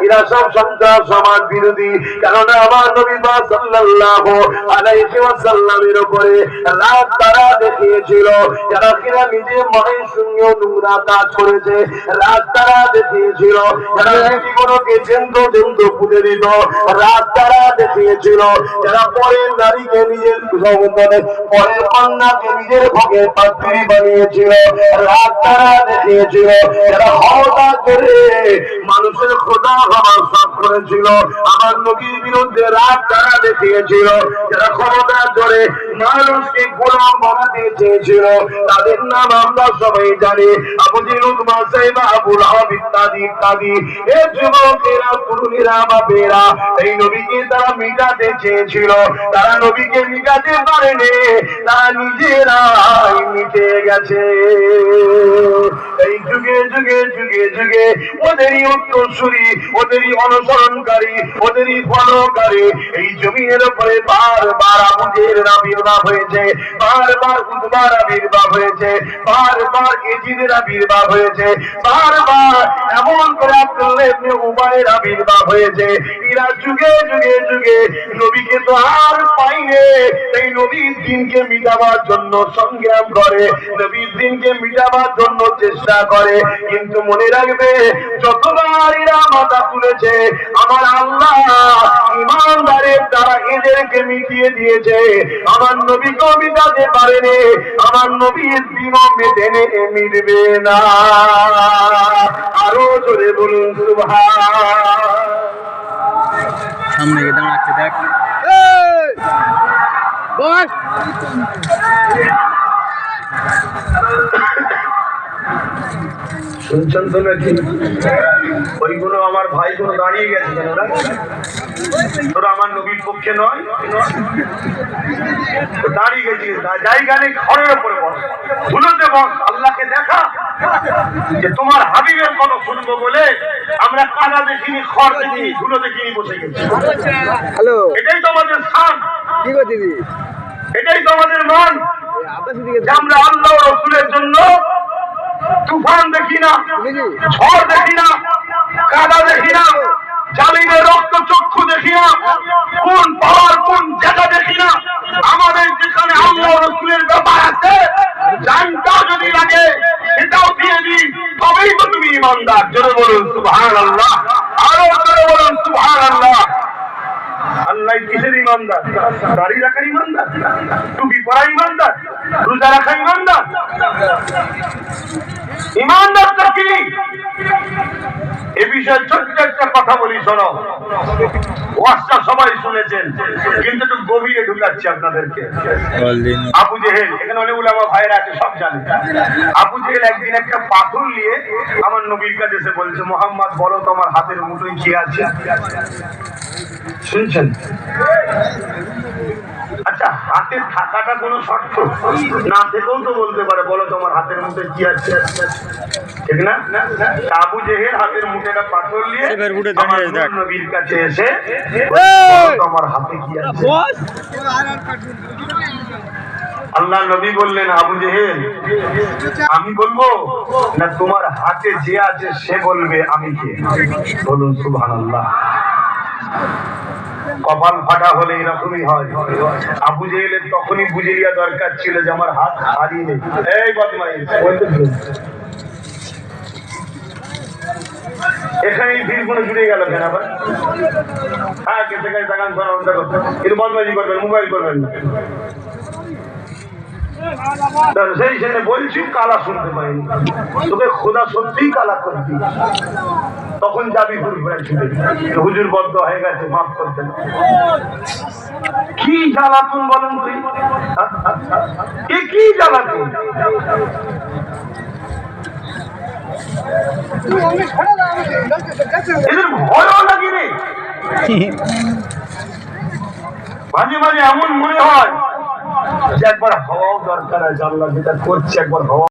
এরা সব সন্ত্রাস বিরোধী। কেননা আমার নবী সাল্লাল্লাহু আলাইহি ওয়াসাল্লামের উপরে রাত তারা দেখিয়েছিল, যারা কিনা নিজে মায়ের সঙ্গে নোংরা কাজ করেছে। রাত তারা দেখিয়েছিল, যারা জীবনকে জন্তু পুঁতে দিত। রাত তারা দেখিয়েছিল, যারা পরের নারীকে নিজের পরের কন্যাকে নিজের ভোগের পাত্রী বানিয়েছিল। রাত তারা দেখিয়েছিল, যারা ক্ষমতা করে মানুষের খোদা হওয়ার শখ করেছিল। আমার নবীর বিরুদ্ধে রাত তারা দেখিয়েছিল, যারা ক্ষমতা করে মানুষকে গোলাম বানাতে চেয়েছিল। তাদের নাম আমরা সবাই জানি, আবু জেহেল, উতবা, সাইবা, আবু লাহাব ইত্যাদি ইত্যাদি। এই যুবকেরা, তরুণীরা, বাপেরা এই নবীকে তারা মিটাতে চেয়েছিল। তারা নবীকে মিটাতে পারেনি, তারা নিজেরাই মিটে গেছে। এই যুগে যুগে যুগে যুগে ওদেরই উত্তরসূরি, ওদেরই অনুসরণকারী, ওদেরই ফলোকারী এই জমিনের উপরে বারবার আবু জেহেলের আবির্ভাব হয়েছে, বারবার উতবার আবির্ভাব হয়েছে, বারবার ইয়াজিদের আবির্ভাব হয়েছে, বারবার এমন করে আব্দুল্লাহ ইবনে উবাইর আবির্ভাব হয়েছে। এরা যুগে যুগে যুগে নবীকে তো আর পাইনে, এই নবীর দিনকে মিটাবার জন্য সংগ্রাম করে, নবীর দিনকে মিটাবার জন্য চেষ্টা করে। কিন্তু মনে রাখবে, যতবার এরা মাথা তুলেছে, আমার আল্লাহ ইমানদারের দ্বারা এদেরকে মিটিয়ে দিয়েছে। আমার নবীকেও মিটাতে পারেনি, আমার নবীর দিনও মেটেনে মিটবে না। আরো জোরে বলুন সুবহান। সামনে গিয়ে দাঁড়াচ্ছে, দেখ বস। শুনছেন তো নাকি? ওইগুলো আমার ভাই গুলো দাঁড়িয়ে গেছে কেন? তোরা আমার নবীর পক্ষে নয়, দাঁড়িয়ে গেছিস জায়গা নেই, ঘরের উপরে বস, ধুলোতে বস, আল্লাহকে দেখা যে তোমার হাবিবের কথা শুনবো বলে আমরা কাদা দেখিনি, খড় দেখিনি, ধুলো দেখিনি, বসে গেছি। হ্যালো, এটাই তো আমাদের স্থান, কি গো দিদি, এটাই তো আমাদের মান। আমরা আল্লাহ রসুলের জন্য তুফান দেখি না, ঝড় দেখি না, কাদা দেখি না, জালিমের রক্ত চক্ষু দেখি না, কোন পাওয়ার কোন জায়গা দেখি না। আমাদের যেখানে আল্লাহ রসুলের ব্যাপার আছে, জানটাও যদি লাগে সেটাও দিয়ে দিই, তবেই তো তুমি ইমানদার। জোরে বলুন সুবহানাল্লাহ, আরো জোরে বলুন সুবহানাল্লাহ। আল্লাহ কিসের ইমানদার? দাড়ি রাখার ইমানদার, টুপি পরা ইমানদার, রোজা রাখা ইমানদার। ইমানদারটা কি? এ বিষয়ে ছোট্ট একটা কথা বলি, শোনো। ওয়াজটা সবাই শুনেছেন, কিন্তু একটু গভীরে ঢুকাচ্ছি আপনাদেরকে। আবু জেহেল, এখানে অনেক উলামা ভাইরা আছে, সব জানে। আবু জেহেল একদিন একটা পাথর নিয়ে আমার নবীর কাছে এসে বলছে, মুহাম্মদ বলো তোমার হাতের মুঠোয় কি আছে? শুনছেন? আচ্ছা, হাতে থাকাটা কোনো শর্ত না, থেকেও তো বলতে পারে বলো তোমার হাতের মুঠে কি আছে, ঠিক না? আবু জেহেল হাতের মুঠেটা পাথর নিয়ে আমার নবীর কাছে এসে তোমার হাতে কি আছে? আল্লাহ নবী বললেন, আবু জেহেল আমি বলবো না তোমার হাতে যে আছে সে বলবে আমি কে? বলুন সুবহানাল্লাহ। কপাল ফাটা হলে এরকমই হয়। আবু জেহেলের তখনই বুঝে নেওয়া দরকার ছিল যে আমার হাত হারিয়ে নেই। এই বদমাইশ, এখানেই ভিড় করে জুড়ে গেল কেন আবার? হ্যাঁ, কেসে কাছে দেখান, কিন্তু বদমাইশি করবেন, মোবাইল করবেন না। সেই সেনে বলছি কালা শুনতে পাইনি, তোকে খোদা সত্যিই কালা করবি, তখন যাবি ঘুরে ছুটে, হুজুর বদ্ধ হয়ে গেছে, মাফ করতেন। কি জ্বালাতুন বলেন তুই, কি জ্বালাতুন? এদের ভয়ও লাগে রে। মাঝে মাঝে এমন মনে হয় যে একবার হওয়াও দরকার আছে, আল্লাহ যেটা করছে একবার হওয়া